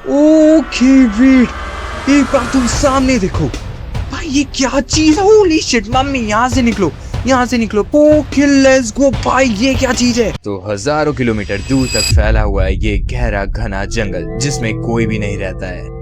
Okay wait, एक बार तुम सामने देखो भाई, ये क्या चीज है? होली शिट मम्मी, यहाँ से निकलो, यहाँ से निकलो। ओके लेट्स गो भाई, ये क्या चीज है? तो हजारों किलोमीटर दूर तक फैला हुआ है ये गहरा घना जंगल, जिसमें कोई भी नहीं रहता है।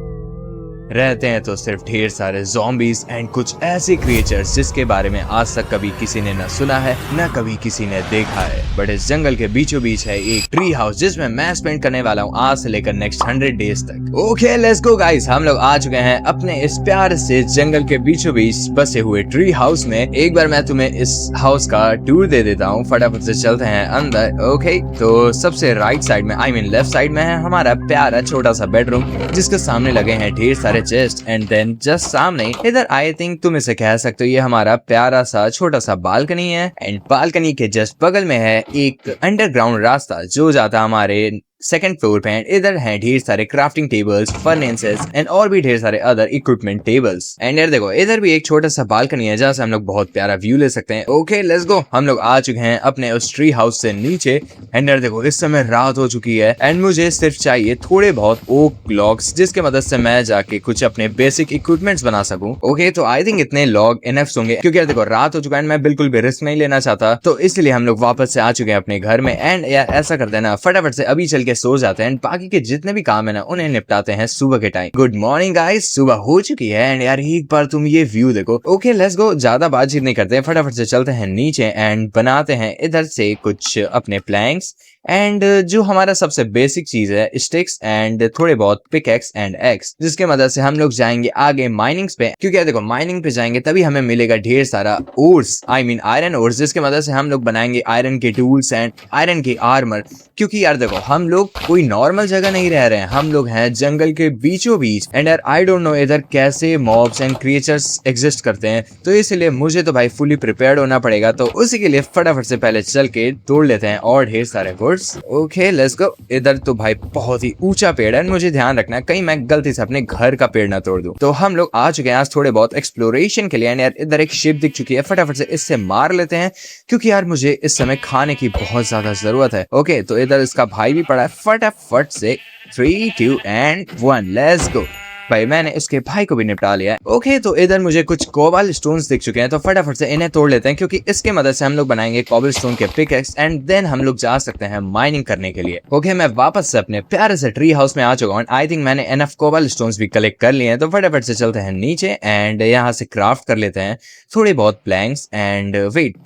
रहते हैं तो सिर्फ ढेर सारे ज़ॉम्बीज एंड कुछ ऐसे क्रिएचर्स जिसके बारे में आज तक कभी किसी ने न सुना है न कभी किसी ने देखा है। बट इस जंगल के बीचों बीच है एक ट्री हाउस, जिसमें मैं स्पेंड करने वाला हूँ आज से लेकर नेक्स्ट 100 डेज तक। ओके लेट्स गो गाइस, हम लोग आ चुके हैं अपने इस प्यार से जंगल के बीचों बीच बसे हुए ट्री हाउस में। एक बार मैं तुम्हें इस हाउस का टूर दे देता हूँ, फटाफट से चलते हैं अंदर। ओके तो सबसे राइट साइड में, आई मीन लेफ्ट साइड में है हमारा प्यारा छोटा सा बेडरूम, जिसके सामने लगे हैं ढेर सारे चेस्ट। एंड देन जस्ट सामने इधर आई थिंक तुम इसे कह सकते हो ये हमारा प्यारा सा छोटा सा बालकनी है। एंड बालकनी के जस्ट बगल में है एक अंडरग्राउंड रास्ता जो जाता हमारे सेकंड फ्लोर पे। इधर हैं ढेर सारे क्राफ्टिंग टेबल्स, फर्नेसेस एंड और भी ढेर सारे अदर इक्विपमेंट टेबल्स। एंड यार देखो, इधर भी एक छोटा सा बालकनी है जहाँ से हम लोग बहुत प्यारा व्यू ले सकते हैं। ओके लेट्स गो, हम लोग आ चुके हैं अपने उस ट्री हाउस से नीचे। एंड यार देखो, इस समय रात हो चुकी है एंड मुझे सिर्फ चाहिए थोड़े बहुत ओक ब्लॉक्स, जिसके मदद से मैं जाके कुछ अपने बेसिक इक्विपमेंट्स बना सकूं। ओके तो आई थिंक इतने लॉग इनफ होंगे, क्योंकि यार देखो रात हो चुका है, मैं बिल्कुल भी रिस्क नहीं लेना चाहता, तो इसलिए हम लोग वापस से आ चुके हैं अपने घर में। एंड यार ऐसा करते हैं ना, फटाफट से अभी चल के सो जाते हैं, बाकी के जितने भी काम है ना उन्हें निपटाते हैं सुबह के टाइम। गुड मॉर्निंग गाइस, सुबह हो चुकी है एंड यार एक बार तुम ये व्यू देखो। ओके लेट्स गो, ज्यादा बातचीत नहीं करते हैं, फटाफट से चलते हैं नीचे एंड बनाते हैं इधर से कुछ अपने प्लैंक्स एंड जो हमारा सबसे बेसिक चीज है स्टिक्स एंड थोड़े बहुत पिकैक्स एंड एक्स, जिसके मदद से हम लोग जाएंगे आगे माइनिंग्स पे। क्योंकि देखो माइनिंग पे जाएंगे तभी हमें मिलेगा ढेर सारा ores, I mean iron ores, जिसके मदद से हम लोग बनाएंगे आयरन के टूल्स एंड आयरन के आर्मर। क्योंकि यार देखो हम लोग कोई नॉर्मल जगह नहीं रह रहे हैं, हम लोग हैं जंगल के बीचों बीच। एंड यार आई डोंट नो इधर कैसे मॉब्स एंड क्रिएचर्स एग्जिस्ट करते हैं, तो इसलिए मुझे तो भाई फुली प्रिपेयर्ड होना पड़ेगा। तो उसी के लिए फटाफट से पहले चल के तोड़ लेते हैं और ढेर सारे वुड्स। ओके लेट्स गो, इधर तो भाई बहुत ही ऊंचा पेड़ है, मुझे ध्यान रखना है कहीं मैं गलती से अपने घर का पेड़ ना तोड़ दूं। तो हम लोग आ चुके हैं आज थोड़े बहुत एक्सप्लोरेशन के लिए। एंड यार इधर एक शिप दिख चुकी है, फटाफट से इससे मार लेते हैं, क्योंकि यार मुझे इस समय खाने की बहुत ज्यादा जरूरत है। ओके तो इधर इसका भाई भी पड़ा है, फटाफट से 3 2 एंड 1 लेट्स गो। भाई मैंने उसके भाई को भी निपटा लिया है। ओके तो इधर मुझे कुछ कोबाल स्टोन्स दिख चुके हैं, तो फटाफट से इन्हें तोड़ लेते हैं, क्योंकि इसके मदद से हम लोग बनाएंगे कोबल स्टोन के पिकैक्स एंड देन हम लोग जा सकते हैं माइनिंग करने के लिए। ओके मैं वापस से अपने प्यारे से ट्री हाउस में आ चुका हूँ। आई थिंक मैंने एनफ कोबाल स्टोन्स भी कलेक्ट कर लिए हैं, तो फटाफट से चलते हैं नीचे एंड यहाँ से क्राफ्ट कर लेते हैं थोड़े बहुत प्लैंक्स। एंड वेट,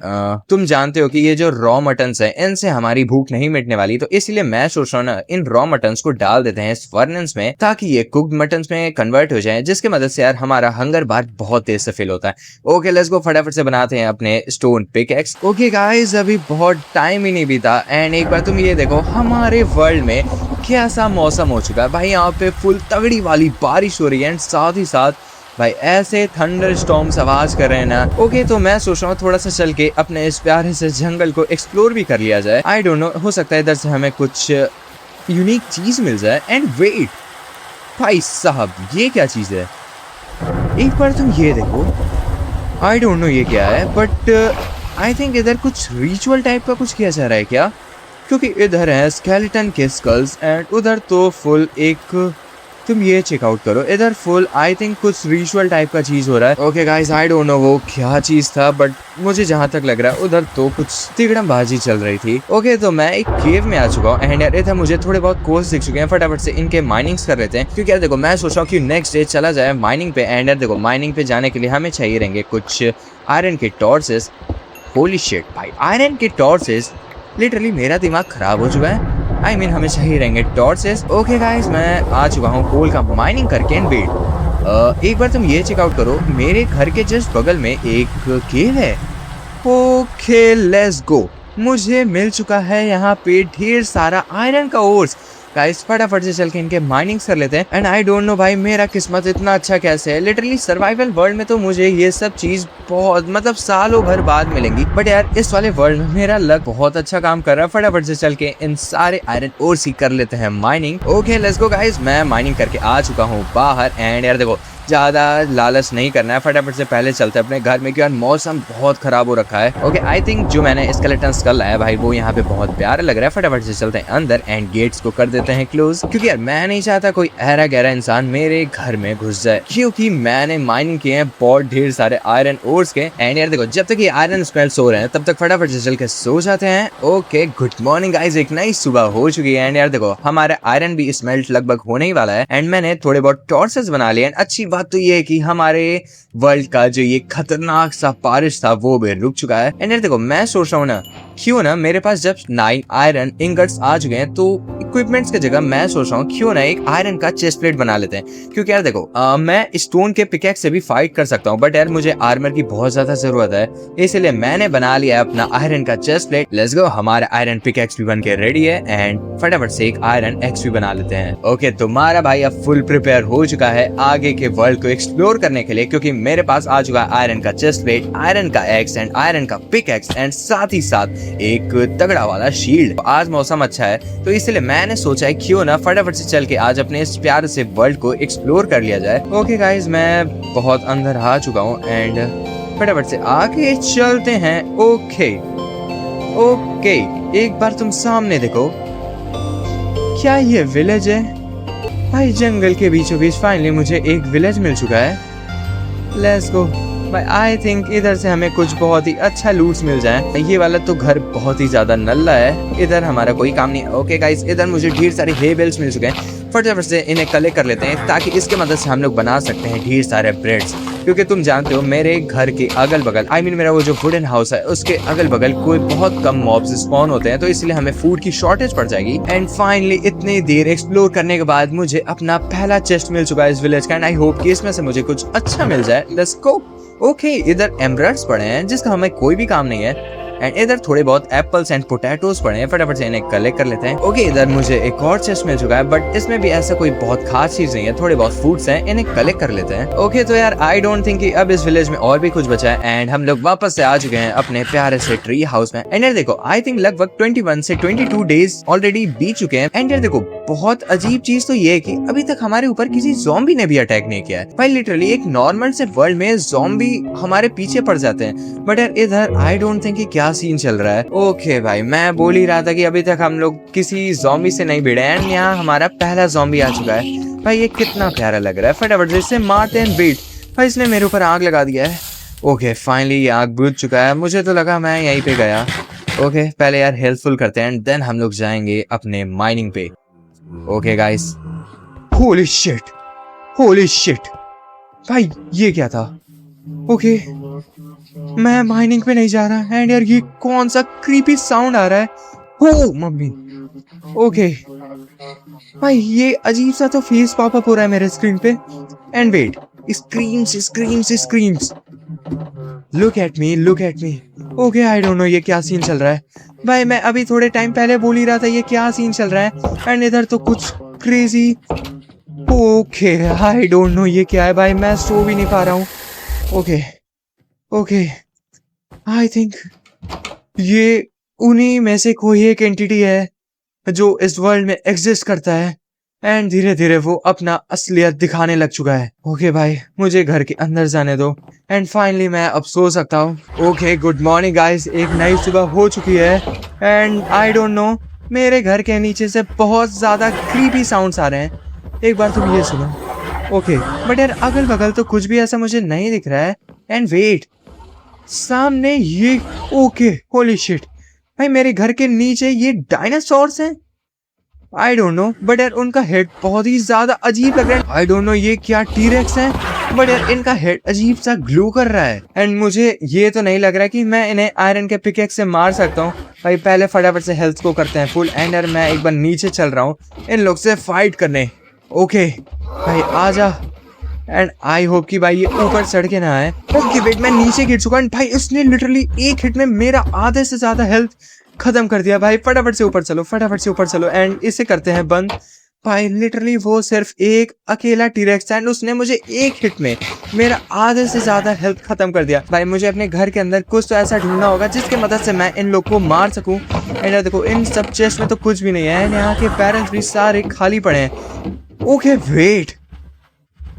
तुम जानते हो कि ये जो रॉ मटन्स है इनसे हमारी भूख नहीं मिटने वाली, तो इसलिए मैं सोच रहा हूँ ना इन रॉ मटन्स को डाल देते हैं इस फर्नेस में, ताकि ये कुक्ड मटन्स में कन्वर्ट हो जाए, जिसके मदद से यार हमारा हंगर बार बहुत तेज से फिल होता है। ओके लेट्स गो, फटाफट से बनाते हैं अपने स्टोन पिकैक्स। ओके गाइस, अभी बहुत टाइम ही नहीं बीता एंड एक बार तुम ये देखो हमारे वर्ल्ड में कैसा मौसम हो चुका है। भाई यहाँ पे फुल तगड़ी वाली बारिश हो रही है एंड साथ ही साथ भाई ऐसे थंडर स्टॉर्म्स आवाज कर रहे हैं ना। ओके तो मैं सोच रहा हूँ थोड़ा सा चल के अपने इस प्यारे से जंगल को एक्सप्लोर भी कर लिया जाए। आई डोंट नो, हो सकता है इधर से हमें कुछ यूनिक चीज मिल जाए। एंड वेट भाई साहब, ये क्या चीज है? एक बार तुम ये देखो, आई डोंट नो ये क्या है, बट आई थिंक इधर कुछ रिचुअल टाइप का कुछ किया जा रहा है क्या? क्योंकि इधर है स्केलेटन के स्कल्स एंड उधर तो फुल एक, तुम ये चेकआउट करो, इधर फुल आई थिंक कुछ रिचुअल टाइप का चीज हो रहा है। Okay guys, I don't no वो क्या चीज था, बट मुझे जहां तक लग रहा है उधर तो कुछ तिगड़मबाजी चल रही थी। ओके तो मैं एक केव में आ चुका हूँ एंड यार इधर मुझे थोड़े बहुत कोर्स दिख चुके हैं, फटाफट से इनके माइनिंग्स कर लेते हैं। क्योंकि यार देखो मैं सोच रहा हूँ कि नेक्स्ट डे चला जाए माइनिंग पे। एंड यार देखो माइनिंग पे जाने के लिए हमें चाहिए रहेंगे कुछ आयरन के टॉर्चेस। होली शिट भाई, आयरन के टॉर्चेस, लिटरली मेरा दिमाग खराब हो चुका है। आई मीन हमें चाहिए रहेंगे टॉर्चेस। ओके गाइस, मैं आ चुका हूँ कोल का माइनिंग करके। एंड वेट, एक बार तुम ये चेकआउट करो, मेरे घर के जस्ट बगल में एक केव है। ओके लेट्स गो, मुझे मिल चुका है यहाँ पे ढेर सारा आयरन का ओर्स। गाइस फटाफट से चल के इनके माइनिंग्स कर लेते हैं। एंड आई डोंट नो भाई मेरा किस्मत इतना अच्छा कैसे है, लिटरली सर्वाइवल वर्ल्ड में तो मुझे ये सब चीज बहुत मतलब सालों भर बाद मिलेंगी, बट यार इस वाले वर्ल्ड में मेरा लक बहुत अच्छा काम कर रहा है। फटाफट से चल के इन सारे आयरन ओर्स ही कर लेते हैं mining. Okay let's go guys, मैं माइनिंग करके आ चुका हूँ बाहर। एंड यार देखो ज्यादा लालच नहीं करना है, फटाफट से पहले चलते हैं अपने घर में, क्योंकि मौसम बहुत खराब हो रखा है। ओके, आई थिंक जो मैंने स्केलेटन स्कल लाया भाई वो यहाँ पे बहुत प्यारा लग रहा है। फटाफट से चलते हैं अंदर एंड गेट्स को कर देते हैं क्लोज, क्योंकि यार मैं नहीं चाहता कोई ऐरा गहरा इंसान मेरे घर में घुस जाए, क्योंकि मैंने माइनिंग किए हैं बहुत ढेर सारे आयरन ओर्स के। एंड यार देखो, जब तक ये आयरन स्मेल सो रहे हैं तब तक फटाफट से चल के सो जाते हैं। ओके, गुड मॉर्निंग गाइस, एक नई सुबह हो चुकी है। एंड यार देखो, हमारा आयरन भी स्मेल्ट लगभग होने ही वाला है एंड मैंने थोड़े बहुत टॉर्चेस बना लिए। अच्छी बात तो ये है कि हमारे वर्ल्ड का जो ये खतरनाक सा बारिश था वो भी रुक चुका है। एंड यार देखो, मैं सोच रहा हूँ ना, क्यों ना मेरे पास जब 9 आयरन इंगट्स आ चुके हैं तो इक्विपमेंट्स की जगह मैं सोच रहा हूँ क्यों ना एक आयरन का चेस्ट प्लेट बना लेते हैं। क्योंकि यार देखो, मैं स्टोन के पिकैक्स से भी फाइट कर सकता हूँ, बट यार मुझे आर्मर की बहुत ज्यादा जरूरत है, इसलिए मैंने बना लिया अपना आयरन का चेस्ट प्लेट। लेट्स गो, हमारा आयरन पिकैक्स भी बन के रेडी है एंड फटाफट से एक आयरन एक्स भी बना लेते हैं। ओके, तुम्हारा भाई अब फुल प्रिपेयर हो चुका है आगे के वर्ल्ड को एक्सप्लोर करने के लिए, क्योंकि मेरे पास आ चुका है आयरन का चेस्ट प्लेट, आयरन का एक्स एंड आयरन का पिकैक्स एंड साथ ही साथ एक तगड़ा वाला शील्ड। आज मौसम अच्छा है तो इसलिए मैंने सोचा है क्यों ना फटाफट से चल के आज अपने इस प्यारे से वर्ल्ड को एक्सप्लोर कर लिया जाए। ओके गाइस, मैं बहुत अंदर आ चुका हूँ एंड फटाफट से आगे चलते हैं। ओके, एक बार तुम सामने देखो, क्या ये विलेज है भाई? जंगल के बीचों बीच फाइनली मुझे एक विलेज मिल चुका है। लेट्स गो भाई, आई थिंक इधर से हमें कुछ बहुत ही अच्छा लूट्स मिल जाए। ये वाला तो घर बहुत ही ज्यादा नल्ला है, इधर हमारा कोई काम नहीं है। ओके गाइस, इधर मुझे ढेर सारे हे बेल्स मिल चुके हैं, फटाफट से इन्हें कलेक्ट कर लेते हैं ताकि इसके मदद से हम लोग बना सकते हैं ढेर सारे ब्रेड्स। क्योंकि तुम जानते हो मेरे घर के अगल बगल, मेरा वो जो वुडन हाउस है उसके अगल बगल कोई बहुत कम मॉब्स स्पॉन होते हैं, तो इसलिए हमें फूड की शॉर्टेज पड़ जाएगी। एंड फाइनली इतनी देर एक्सप्लोर करने के बाद मुझे अपना पहला चेस्ट मिल चुका है इस विलेज का एंड आई होप कि इसमें से मुझे कुछ अच्छा मिल जाए। Let's go. ओके, इधर एमराल्ड्स पड़े हैं जिसका हमें कोई भी काम नहीं है एंड इधर थोड़े बहुत एप्पल्स एंड पोटैटोस पड़े हैं, फटाफट से इन्हें कलेक्ट कर लेते हैं। ओके, इधर मुझे एक और चेस्ट मिल चुका है बट इसमें भी ऐसा कोई बहुत खास चीज नहीं है, थोड़े बहुत फ्रूट्स हैं, इन्हें कलेक्ट कर लेते हैं। ओके, तो यार आई डोंट थिंक कि अब इस विलेज में और भी कुछ बचा है एंड हम लोग वापस से आ चुके हैं अपने प्यारे से ट्री हाउस में। एंड यार देखो, आई थिंक लगभग 21 से 22 डेज ऑलरेडी बीत चुके हैं। एंड यार देखो, बहुत अजीब चीज तो ये है कि अभी तक हमारे ऊपर किसी ज़ॉम्बी ने भी अटैक नहीं किया है भाई। लिटरली एक नॉर्मल से वर्ल्ड में ज़ॉम्बी हमारे पीछे पड़ जाते हैं, बट यार इधर आई डोंट थिंक कि क्या सीन चल रहा है। ओके भाई, मैं बोल ही रहा था कि अभी तक हम लोग किसी ज़ॉम्बी से नहीं भिड़े एंड यहाँ हमारा पहला ज़ॉम्बी आ चुका है भाई। ये कितना प्यारा लग रहा है, फटाफट से इससे मारते हैं बीट। भाई इसने मेरे ऊपर आग लगा दिया है। ओके, फाइनली ये आग बुझ चुका है, मुझे तो लगा मैं यहीं पे गया। ओके, पहले यार हेल्पफुल करते हैं एंड देन हम लोग जाएंगे अपने माइनिंग पे। ओके गाइस, होली शिट भाई, ये क्या था? ओके, मैं माइनिंग पे नहीं जा रहा एंड यार ये कौन सा क्रीपी साउंड आ रहा है? हो मम्मी। ओके भाई, ये अजीब सा तो फेस पॉपअप हो रहा है मेरे स्क्रीन पे and wait, screams look at me. Okay, I don't know ये क्या सीन चल रहा है भाई। मैं अभी थोड़े टाइम पहले बोल ही रहा था ये क्या सीन चल रहा है एंड इधर तो कुछ crazy. Okay, I don't know ये क्या है भाई, मैं सो भी नहीं पा रहा हूँ। ओके, आई थिंक ये उन्हीं में से कोई एक एंटिटी है जो इस वर्ल्ड में एग्जिस्ट करता है एंड धीरे धीरे वो अपना असलियत दिखाने लग चुका है। ओके भाई, मुझे घर के अंदर जाने दो एंड फाइनली मैं अब सो सकता हूँ। ओके, गुड मॉर्निंग गाइस, एक नई सुबह हो चुकी है एंड आई डोंट नो, मेरे घर के नीचे से बहुत ज्यादा क्रीपी साउंड्स आ रहे हैं। एक बार तुम ये सुनो। ओके, बट यार अगल बगल तो कुछ भी ऐसा मुझे नहीं दिख रहा है एंड वेट, सामने ये, ओके होली शिट भाई, मेरे घर के नीचे ये डायनासोर्स हैं। आई डोंट नो, बट यार उनका हेड बहुत ही ज्यादा अजीब लग रहा है। आई डोंट नो ये क्या टीरेक्स हैं, बट यार इनका हेड अजीब सा ग्लो कर रहा है एंड मुझे ये तो नहीं लग रहा कि मैं इन्हें आयरन के पिकेक्स से मार सकता हूँ भाई। पहले फटाफट से हेल्थ को करते हैं फुल एंड यार मैं एक बार नीचे चल रहा हूँ इन लोग से फाइट करने। ओके भाई, आजा एंड आई होप कि भाई ये ऊपर चढ़ के ना आए। ओके वेट, मैं नीचे गिर चुका हूँ भाई, इसने लिटरली एक हिट में मेरा आधे से ज्यादा हेल्थ खत्म कर दिया भाई। फटाफट से ऊपर चलो एंड इसे करते हैं बंद भाई। लिटरली वो सिर्फ एक अकेला टीरेक्स एंड उसने मुझे एक हिट में मेरा आधे से ज्यादा हेल्थ खत्म कर दिया भाई। मुझे अपने घर के अंदर कुछ तो ऐसा ढूंढना होगा जिसकी मदद से मैं इन लोग को मार सकूं एंड देखो, इन सब चेस्ट में तो कुछ भी नहीं है एंड यहाँ के पेरेंट्स भी सारे खाली पड़े हैं। ओके वेट,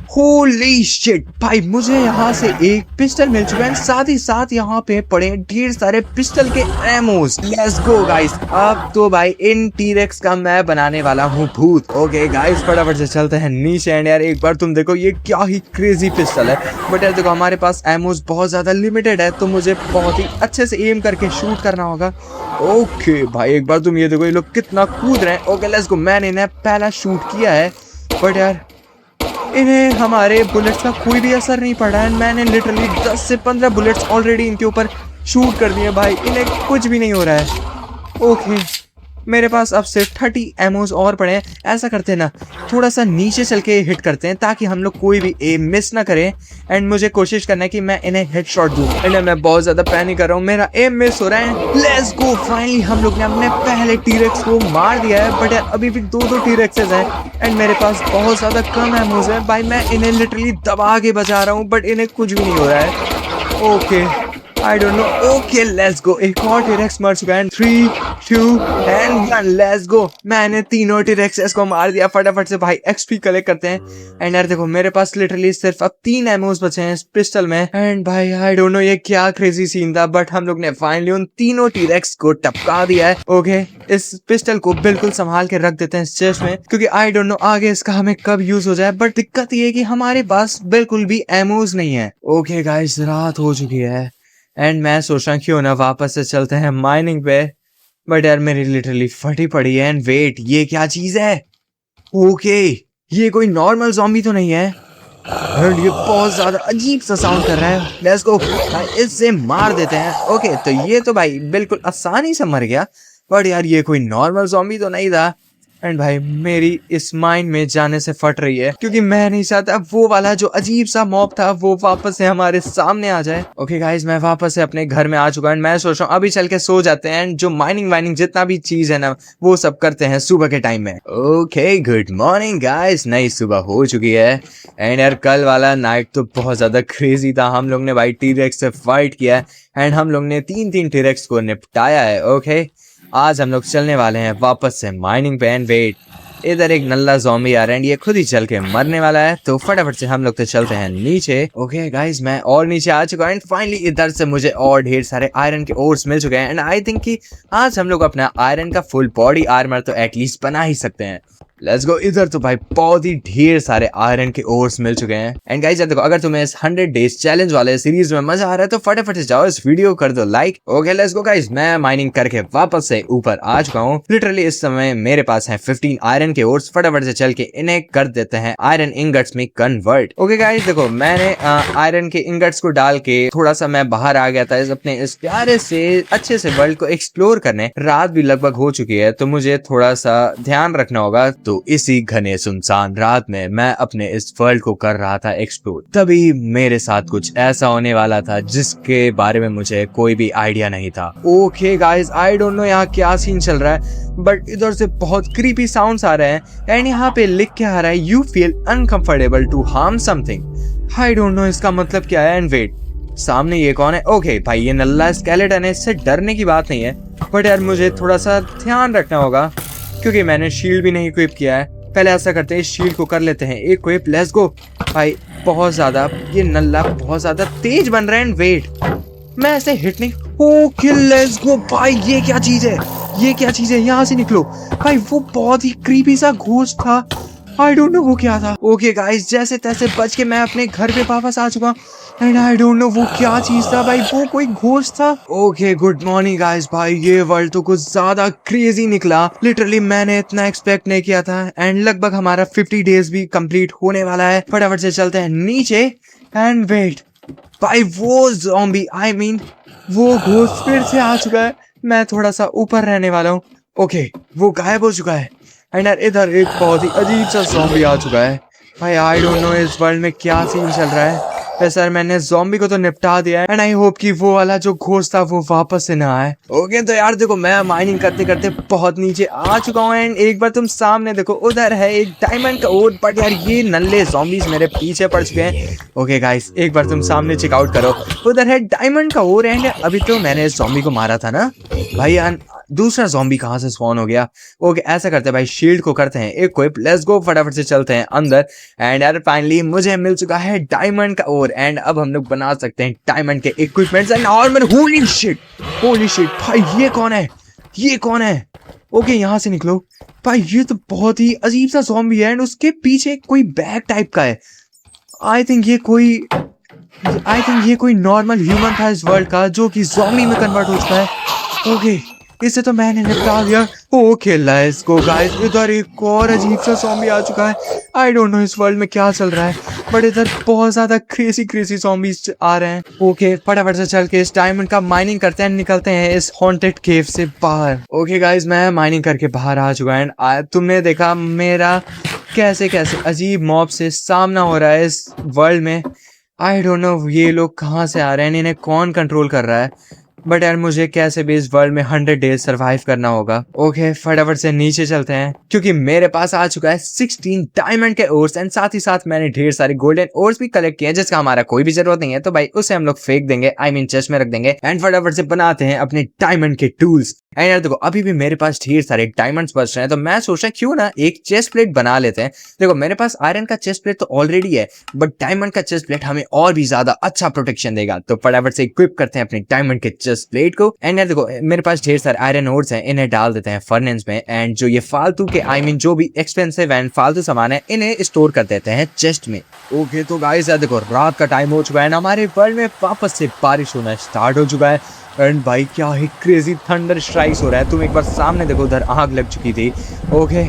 होली शिट भाई, मुझे यहाँ से एक पिस्टल मिल चुका है, साथ ही साथ यहाँ पे पड़े ढेर सारे पिस्टल के एमोस। लेट्स गो गाइस, अब तो भाई इन टीरेक्स का मैं बनाने वाला हूँ भूत। ओके गाइस, फटाफट से चलते हैं नीचे। एंड यार एक बार तुम देखो ये क्या ही क्रेजी पिस्टल है, बट यार देखो हमारे पास एमोस बहुत ज्यादा लिमिटेड है, तो मुझे बहुत ही अच्छे से एम करके शूट करना होगा। ओके भाई एक बार तुम ये देखो, ये लोग कितना कूद रहे हैं। ओके लेट्स गो, मैंने इन्हें पहला शूट किया है, बट यार इन्हें हमारे बुलेट्स का कोई भी असर नहीं पड़ा है। मैंने लिटरली 10 से 15 बुलेट्स ऑलरेडी इनके ऊपर शूट कर दिए भाई, इन्हें कुछ भी नहीं हो रहा है। ओके मेरे पास अब सिर्फ 30 एमोज और पड़े हैं। ऐसा करते हैं ना, थोड़ा सा नीचे चल के हिट करते हैं ताकि हम लोग कोई भी एम मिस ना करें। एंड मुझे कोशिश करना है कि मैं इन्हें हेडशॉट दूं। एंड मैं बहुत ज्यादा पैनिक कर रहा हूँ, मेरा एम मिस हो रहा है। लेट्स गो, फाइनली हम लोग ने अपने पहले टीरेक्स को मार दिया है, बट अभी भी दो टीरेक्सेस हैं एंड मेरे पास बहुत ज्यादा कम एमोज है भाई। मैं इन्हें लिटरली दबा के बचा रहा हूँ, बट इन्हें कुछ भी नहीं हो रहा है। Okay I don't know. Okay, let's go. एक और टीरेक्स मर चुका है। 3, 2 and 1. Let's go. मैंने तीनों टीरेक्सेस को मार दिया। फटाफट से भाई एक्सपी कलेक्ट करते हैं। एंड यार देखो मेरे पास लिटरली सिर्फ अब 3 एमोस बचे हैं इस पिस्टल में। एंड भाई आई डोंट नो ये क्या क्रेजी सीन था, बट हम लोग ने फाइनली उन तीनों टीरेक्स को टपका दिया है। ओके इस पिस्टल को बिल्कुल संभाल के रख देते हैं इस चेस्ट में, क्योंकि आई डोंट नो आगे इसका हमें कब यूज हो जाए। बट दिक्कत ये है कि हमारे पास बिल्कुल भी एमोस नहीं है। ओके गाइस, रात हो चुकी है एंड मैं सोच रहा हूँ क्यों ना वापस से चलते हैं माइनिंग पे, बट यार मेरी लिटरली फटी पड़ी है। एंड वेट, ये क्या चीज है? ओके ये कोई नॉर्मल ज़ॉम्बी तो नहीं है एंड ये बहुत ज्यादा अजीब सा साउंड कर रहा है। लेट्स गो, इससे मार देते हैं। ओके तो ये तो भाई बिल्कुल आसानी से मर गया, बट यार ये कोई नॉर्मल ज़ॉम्बी तो नहीं था। एंड भाई मेरी इस माइंड में जाने से फट रही है, क्योंकि मैं नहीं चाहता वो वाला जो अजीब सा मॉब था वो वापस से हमारे सामने आ जाए। ओके गाइस, मैं वापस से अपने घर में आ चुका हूँ। मैं सोच रहा हूँ अभी चल के सो जाते हैं एंड जो माइनिंग वाइनिंग जितना भी चीज है ना वो सब करते हैं सुबह के टाइम में। ओके गुड मॉर्निंग गाइस, नई सुबह हो चुकी है। एंड यार कल वाला नाइट तो बहुत ज्यादा क्रेजी था। हम लोग ने भाई टीरेक्स से फाइट किया एंड हम लोग ने 3 टीरेक्स को निपटाया है। ओके आज हम लोग चलने वाले हैं वापस से माइनिंग पे। एंड वेट, इधर एक नल्ला ज़ॉम्बी आ रहा है एंड ये खुद ही चल के मरने वाला है, तो फटाफट से हम लोग तो चलते हैं नीचे। ओके गाइस, मैं और नीचे आ चुका हूँ एंड फाइनली इधर से मुझे और ढेर सारे आयरन के ओर्स मिल चुके हैं। एंड आई थिंक कि आज हम लोग अपना आयरन का फुल बॉडी आर्मर तो एटलीस्ट बना ही सकते हैं। लेट्स गो, इधर तो भाई बहुत ही ढेर सारे आयरन के ओर्स मिल चुके हैं। एंड गाइस देखो, अगर तुम्हें इस 100 डेज चैलेंज वाले सीरीज में मजा आ रहा है तो फटाफट से जाओ इस वीडियो कर दो like. Okay let's go guys, मैं माइनिंग करके वापस से ऊपर आ चुका हूँ। लिटरली इस समय मेरे पास है 15 आयरन के ओर्स। फटाफट से चल के इन्हें कर देते हैं आयरन इंगट्स में कन्वर्ट। ओके गाइस देखो, मैंने आयरन के इंगट्स को डाल के थोड़ा सा मैं बाहर आ गया था अपने इस प्यारे से अच्छे से वर्ल्ड को एक्सप्लोर करने। रात भी लगभग हो चुकी है, तो मुझे थोड़ा सा ध्यान रखना होगा। तो इसी घने सुनसान रात में मैं अपने इस वर्ल्ड को कर रहा था एक्सप्लोर, तभी मेरे साथ कुछ ऐसा होने वाला था जिसके बारे में मुझे कोई भी आइडिया नहीं था। Okay guys, I don't no यहाँ क्या सीन चल रहा है, बट इधर से बहुत क्रीपी साउंड्स आ रहे हैं एंड यहाँ पे लिख के आ रहा है you feel uncomfortable to harm something. I don't know इसका मतलब क्या है। एंड वेट, सामने ये कौन है? ओके भाई ये नल्ला स्केलेटन है, इससे डरने की बात नहीं है, बट यार मुझे थोड़ा सा ध्यान रखना होगा क्योंकि मैंने शील्ड भी नहीं इक्विप किया है। पहले ऐसा करते हैं, इस शील्ड को कर लेते हैं इक्विप। लेट्स गो भाई, बहुत ज्यादा ये नल्ला बहुत ज्यादा तेज बन रहा है। एंड वेट, मैं ऐसे हिट नहीं। ओके लेट्स गो भाई, ये क्या चीज है? ये क्या चीज है? यहाँ से निकलो भाई। वो बहुत ही क्रीपी सा घोस्ट था, आई डोंट नो वो क्या था। ओके गाइस, जैसे तैसे बच के मैं अपने घर पे वापस आ चुका हूँ एंड आई डोंट नो वो क्या चीज था भाई, वो कोई घोस्ट था। ओके गुड मॉर्निंग गाइस, भाई ये वर्ल्ड तो कुछ ज्यादा क्रेजी निकला। लिटरली मैंने इतना एक्सपेक्ट नहीं किया था एंड लगभग हमारा 50 डेज भी कंप्लीट होने वाला है। फटाफट से चलते हैं नीचे। एंड वेट भाई, वो ज़ॉम्बी आई मीन वो घोस्ट फिर से आ चुका है। मैं थोड़ा सा ऊपर रहने वाला हूँ। ओके वो गायब हो चुका है एंड यार इधर एक बहुत ही अजीब सा ज़ॉम्बी आ चुका है। भाई आई डोंट नो इस वर्ल्ड में क्या सीन चल रहा है। वैसे मैंने ज़ॉम्बी को तो निपटा दिया है एंड आई होप कि वो वाला जो घोस्ट था वो वापस से ना आए। ओके तो यार देखो, मैं माइनिंग करते करते बहुत नीचे आ चुका हूँ एंड एक बार तुम सामने देखो, उधर है एक डायमंड का ओर, बट यार ये नल्ले ज़ॉम्बीज मेरे पीछे पड़ चुके हैं। ओके गाइस, एक बार तुम सामने चेकआउट करो, उधर है डायमंड का ओर एंड अभी तो मैंने इस ज़ॉम्बी को मारा था ना भाई। दूसरा ज़ॉम्बी कहाँ से स्पॉन हो गया। ओके ऐसा करते हैं भाई, शील्ड को करते हैं इक्विप, लेट्स गो, फटाफट से चलते हैं अंदर। एंड यार फाइनली मुझे मिल चुका है डायमंड का और, एंड अब हम लोग बना सकते हैं डायमंड के equipments and armour. Holy shit भाई, ये कौन है, ये कौन है। ओके यहाँ से निकलो भाई, ये तो बहुत ही अजीब सा ज़ॉम्बी है एंड उसके पीछे कोई बैग टाइप का है। आई थिंक ये कोई नॉर्मल ह्यूमन था इस वर्ल्ड का, जो कि ज़ॉम्बी में कन्वर्ट हो चुका है। ओके इसे तो मैंने निपटा दिया। ओके लेट्स गो गाइस, इधर एक और अजीब सा ज़ॉम्बी आ चुका है। आई डोंट नो इस वर्ल्ड में क्या चल रहा है, बट इधर बहुत ज्यादा क्रेजी ज़ॉम्बीज आ रहे हैं। ओके फटाफट से चल के इस डायमंड का माइनिंग करते हैं, निकलते हैं इस हॉन्टेड केव से बाहर। ओके गाइस, मैं माइनिंग करके बाहर आ चुका है। तुमने देखा मेरा कैसे अजीब मॉब से सामना हो रहा है इस वर्ल्ड में। आई डोंट नो ये लोग कहाँ से आ रहे हैं, इन्हें कौन कंट्रोल कर रहा है, बट यार मुझे कैसे भी इस वर्ल्ड में 100 डेज सरवाइव करना होगा। ओके फटाफट से नीचे चलते हैं, क्योंकि मेरे पास आ चुका है 16 डायमंड के ओर्स एंड साथ ही साथ मैंने ढेर सारे गोल्डन ओर्स भी कलेक्ट किए हैं, जिसका हमारा कोई भी जरूरत नहीं है, तो भाई उसे हम लोग फेंक देंगे, आई मीन चेस्ट में रख देंगे। एंड फटाफट से बनाते हैं अपने डायमंड के टूल्स। एंड यार देखो अभी भी मेरे पास ढेर सारे डायमंड्स बच रहे हैं, तो मैं सोच रहा हूँ क्यों ना एक चेस्ट प्लेट बना लेते हैं। देखो मेरे पास आयरन का चेस्ट प्लेट तो ऑलरेडी है, बट डायमंड का चेस्ट प्लेट हमें और भी ज्यादा अच्छा प्रोटेक्शन देगा। तो फटाफट से इक्विप करते हैं अपने डायमंड के चेस्ट प्लेट को। एंड यार देखो मेरे पास ढेर सारे आयरन ओर्स हैं, इन्हें डाल देते हैं फर्नेस में। एंड जो ये फालतू के आई मीन जो भी एक्सपेंसिव एंड फालतू सामान है, इन्हें स्टोर कर देते हैं चेस्ट में। ओके तो गाइस यार देखो रात का टाइम हो चुका है, हमारे वर्ल्ड में वापस से बारिश होना स्टार्ट हो चुका है। एंड भाई क्या ही क्रेजी थंडर स्ट्राइक्स हो रहा है, तुम एक बार सामने देखो, उधर आग लग चुकी थी। ओके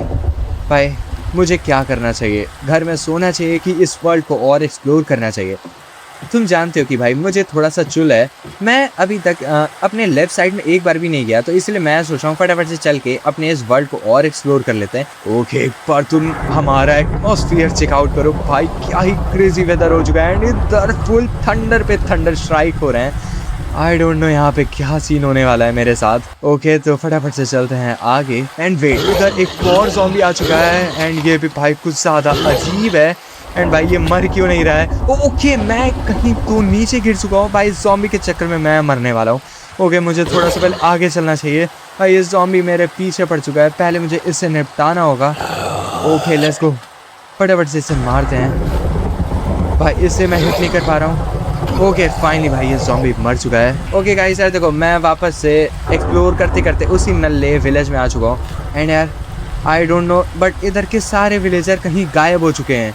भाई मुझे क्या करना चाहिए, घर में सोना चाहिए कि इस वर्ल्ड को और एक्सप्लोर करना चाहिए। तुम जानते हो कि भाई मुझे थोड़ा सा चुल है, मैं अभी तक अपने लेफ्ट साइड में एक बार भी नहीं गया, तो इसलिए मैं सोच रहा हूँ फटाफट से चल के अपने इस वर्ल्ड को और एक्सप्लोर कर लेते हैं। ओके पर तुम हमारा एटमॉस्फेयर चेकआउट करो भाई, क्या ही क्रेजी वेदर हो चुका है एंड इधर फुल थंडर पे थंडर स्ट्राइक हो रहे हैं। आई डोंट नो यहाँ पे क्या सीन होने वाला है मेरे साथ। ओके तो फटाफट से चलते हैं आगे। एंड वेट, उधर एक और ज़ॉम्बी आ चुका है एंड ये भी भाई कुछ ज़्यादा अजीब है। एंड भाई ये मर क्यों नहीं रहा है। ओके मैं कहीं तो नीचे गिर चुका हूँ भाई, ज़ॉम्बी के चक्कर में मैं मरने वाला हूँ। ओके मुझे थोड़ा सा पहले आगे चलना चाहिए भाई, ये ज़ॉम्बी मेरे पीछे पड़ चुका है, पहले मुझे इससे निपटाना होगा। ओके लेट्स गो, फटाफट से इसे मारते हैं भाई, इससे मैं हिट नहीं कर पा रहा हूँ। ओके फाइनली भाई ये ज़ॉम्बी मर चुका है। ओके गाइस यार देखो मैं वापस से एक्सप्लोर करते करते उसी नल्ले विलेज में आ चुका हूँ। एंड यार आई डोंट नो बट इधर के सारे विलेजर कहीं गायब हो चुके हैं।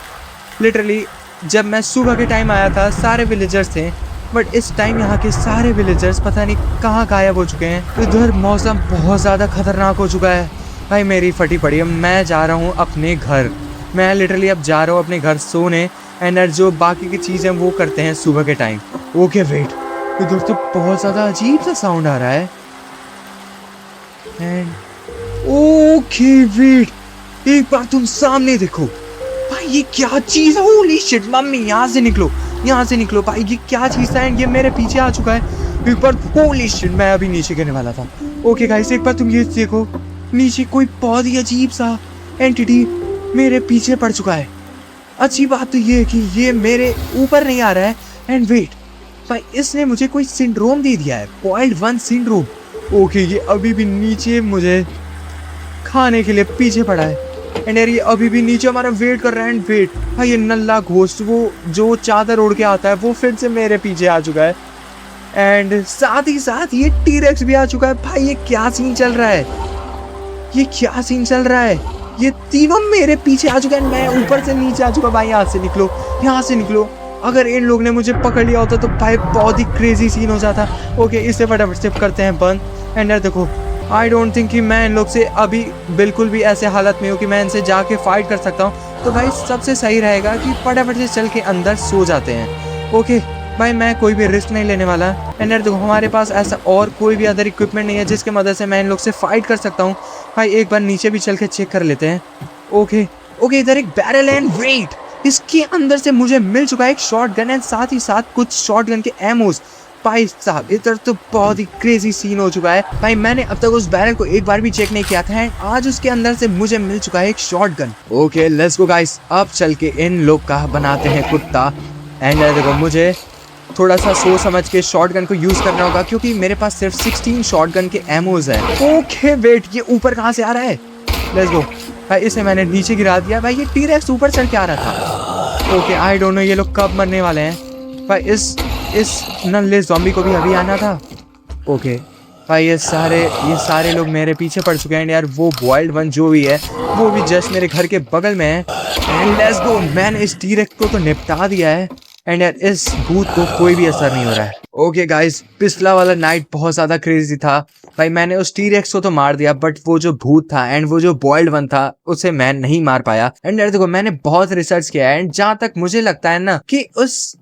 लिटरली जब मैं सुबह के टाइम आया था सारे विलेजर्स थे, बट इस टाइम यहाँ के सारे विलेजर्स पता नहीं कहाँ गायब हो चुके हैं। इधर मौसम बहुत ज़्यादा खतरनाक हो चुका है भाई, मेरी फटी पड़ी है। मैं जा रहा हूँ अपने घर, मैं लिटरली अब जा रहा हूँ अपने घर सोने। एंड जो बाकी की चीज़ें वो करते हैं सुबह के टाइम। ओके वेट, इधर तो बहुत ज़्यादा अजीब सा साउंड आ रहा है। एंड ओके वेट, एक बार तुम सामने देखो भाई, ये क्या चीज़ है। होली शिट मम्मी, यहाँ से निकलो, यहाँ से निकलो भाई, ये क्या चीज़ है। एंड ये मेरे पीछे आ चुका है एक बार। होली शिट मैं अभी नीचे गिरने वाला था। ओके गाइस एक बार तुम ये देखो, नीचे कोई बहुत ही अजीब सा एंटिटी मेरे पीछे पड़ चुका है। अच्छी बात तो ये है कि ये मेरे ऊपर नहीं आ रहा है। एंड वेट भाई, इसने मुझे कोई सिंड्रोम दे दिया है, पॉइंट 1 सिंड्रोम। ओके ये अभी भी नीचे मुझे खाने के लिए पीछे पड़ा है। एंड यार ये अभी भी नीचे हमारा वेट कर रहा है। एंड वेट भाई, ये नल्ला घोस्ट वो जो चादर ओढ़ के आता है वो फिर से मेरे पीछे आ चुका है। एंड साथ ही साथ ये टीरेक्स भी आ चुका है। भाई ये क्या सीन चल रहा है, ये क्या सीन चल रहा है। ये तीनों मेरे पीछे आ चुके हैं, मैं ऊपर से नीचे आ चुका। भाई यहाँ से निकलो, यहाँ से निकलो। अगर इन लोग ने मुझे पकड़ लिया होता तो भाई बहुत ही क्रेजी सीन हो जाता। ओके इसे फटाफट से करते हैं बंद। एंड यार देखो आई डोंट थिंक कि मैं इन लोग से अभी बिल्कुल भी ऐसे हालत में हूँ कि मैं इनसे जाके फाइट कर सकता हूँ। तो भाई सबसे सही रहेगा कि फटाफट से चल के अंदर सो जाते हैं। ओके भाई मैं कोई भी रिस्क नहीं लेने वाला। एंड यार देखो हमारे पास ऐसा और कोई भी अदर इक्विपमेंट नहीं है जिसके मदद से मैं इन लोग से फाइट कर सकता हूँ। भाई एक बार नीचे भी चल के चेक कर लेते हैं। ओके ओके इधर एक बैरल एंड वेट, इसके अंदर से मुझे मिल चुका है एक शॉर्ट गन एंड साथ ही साथ कुछ शॉर्ट गन के एमोस। भाई साहब इधर तो बहुत ही क्रेजी सीन हो चुका है। भाई मैंने अब तक उस बैरल को एक बार भी चेक नहीं किया था एंड आज उसके अंदर से मुझे मिल चुका है एक short gun. Okay let's go guys, अब चल के इन लोग का बनाते हैं कुत्ता। एंड देखो मुझे थोड़ा सा सोच समझ के शॉटगन को यूज करना होगा क्योंकि मेरे पास सिर्फ 16 शॉटगन के एमोज हैं। ओके वेट, ये ऊपर कहाँ से आ रहा है? लेट्स गो भाई, इसे मैंने नीचे गिरा दिया। भाई ये टी-रेक्स ऊपर चढ़ के आ रहा था। ओके आई डोंट नो ये लोग कब मरने वाले हैं। भाई इस नल्ले ज़ॉम्बी को भी अभी आना था। ओके भाई ये सारे लोग मेरे पीछे पड़ चुके हैं यार। वो बॉइल्ड वन जो भी है वो भी जस्ट मेरे घर के बगल में है। एंड लेट्स गो, मैंने इस टी-रेक्स को तो निपटा दिया है एंड यार इस भूत को कोई भी असर नहीं हो रहा है। ओके गाइस, पिछला वाला नाइट बहुत ज्यादा क्रेजी था भाई। मैंने उस टी-रेक्स को तो मार दिया बट वो जो भूत था एंड वो जो बॉइल्ड वन था उसे मैं नहीं मार पाया। एंड यार देखो मैंने बहुत रिसर्च किया है एंड जहां तक मुझे लगता है ना कि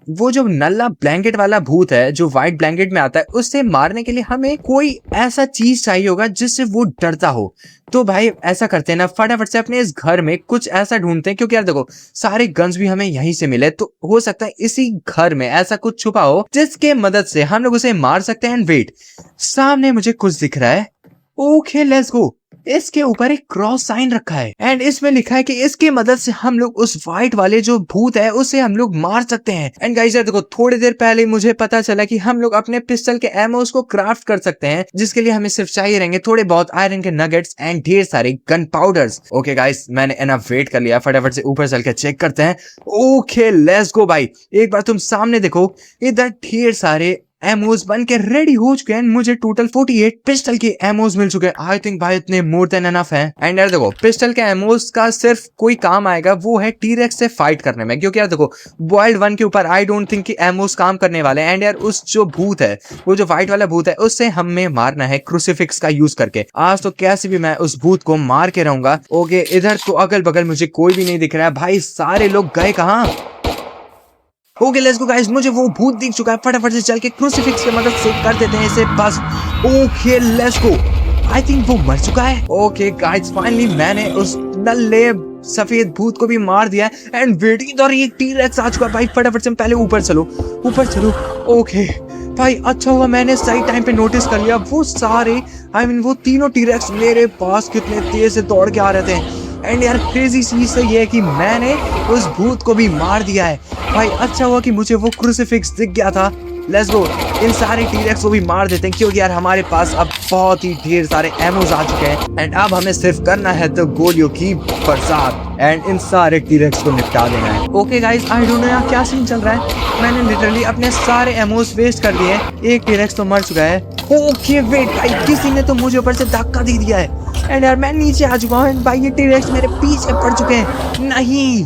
वो जो नल्ला ब्लैंकेट वाला भूत है जो व्हाइट ब्लैंकेट में आता है, उससे मारने के लिए हमें कोई ऐसा चीज चाहिए होगा जिससे वो डरता हो। तो भाई ऐसा करते हैं ना, फटाफट से अपने इस घर में कुछ ऐसा ढूंढते हैं क्योंकि यार देखो सारे गन्स भी हमें यहीं से मिले, तो हो सकता है इसी घर में ऐसा कुछ छुपा हो जिसके मदद से हम लोग उसे मार सकते हैं। एंड वेट, सामने मुझे कुछ दिख रहा है। ओके लेट्स गो, इसके ऊपर एक क्रॉस साइन रखा है एंड इसमें लिखा है कि इसकी मदद से हम लोग उस व्हाइट वाले जो भूत है उसे हम लोग मार सकते हैं। एंड गाइस यार देखो थोड़ी देर पहले मुझे पता चला कि हम लोग अपने पिस्टल के एमोस को क्राफ्ट कर सकते हैं, जिसके लिए हमें सिर्फ चाहिए रहेंगे थोड़े बहुत आयरन के नगेट्स एंड ढेर सारे गन पाउडर्स। ओके गाइस, मैंने एनफ वेट कर लिया, फटाफट से ऊपर चल के चेक करते हैं। ओके लेट्स गो भाई, एक बार तुम सामने देखो, इधर ढेर सारे एमोज बन के रेडी हो चुके हैं। मुझे टोटल 48 पिस्टल के एमोज मिल चुके हैं। आई थिंक भाई इतने मोर देन एनफ है। एंड यार देखो पिस्टल के एमोज का सिर्फ कोई काम आएगा वो है टी-रेक्स से फाइट करने में, क्योंकि यार देखो बॉइल्ड वन के ऊपर आई डोंट थिंक कि एमोज काम करने वाले हैं। एंड यार उस जो भूत है, वो जो व्हाइट वाला भूत है, उससे हमें मारना है क्रूसीफिक्स का यूज करके। आज तो कैसे भी मैं उस भूत को मार के रहूंगा। ओके इधर तो अगल बगल मुझे कोई भी नहीं दिख रहा है। भाई सारे लोग गए कहाँ? ओके लेट्स गो गाइस, मुझे वो भूत दिख चुका है। फटाफट से चल के क्रूसीफिक्स की मदद से कर देते हैं इसे बस। Okay let's go, I think वो मर चुका है। ओके गाइस फाइनली मैंने उस नल्ले सफेद भूत को भी मार दिया है। एंड वेट, इधर एक टी-रेक्स आ चुका है भाई। फटाफट से पहले ऊपर चलो, ऊपर चलो। ओके भाई अच्छा हुआ मैंने सही टाइम पे नोटिस कर लिया। वो सारे वो तीनों टी-रेक्स मेरे पास कितने तेज से दौड़ के आ रहे थे। एंड यार क्रेजी चीज तो ये है कि मैंने उस भूत को भी मार दिया है भाई। अच्छा हुआ कि मुझे वो क्रूसीफिक्स दिख गया था। लेट्स गो, इन सारे टी-रेक्स को भी मार देते हैं क्योंकि यार हमारे पास अब बहुत ही ढेर सारे एमोज आ चुके हैं। एंड अब हमें सिर्फ करना है तो गोलियों की बरसात एंड इन सारे टी-रेक्स को निपटा देना है। Okay guys, I don't no यार क्या सीन चल रहा है। मैंने लिटरली अपने सारे एमोज वेस्ट कर दिए। एक टी-रेक्स तो मर चुका है। ओके वेट भाई, किसी ने तो मुझे ऊपर से धक्का दे दिया है। एंड यार मैं नीचे आ चुका हूँ भाई। ये टी-रेक्स मेरे पीछे पड़ चुके हैं। नहीं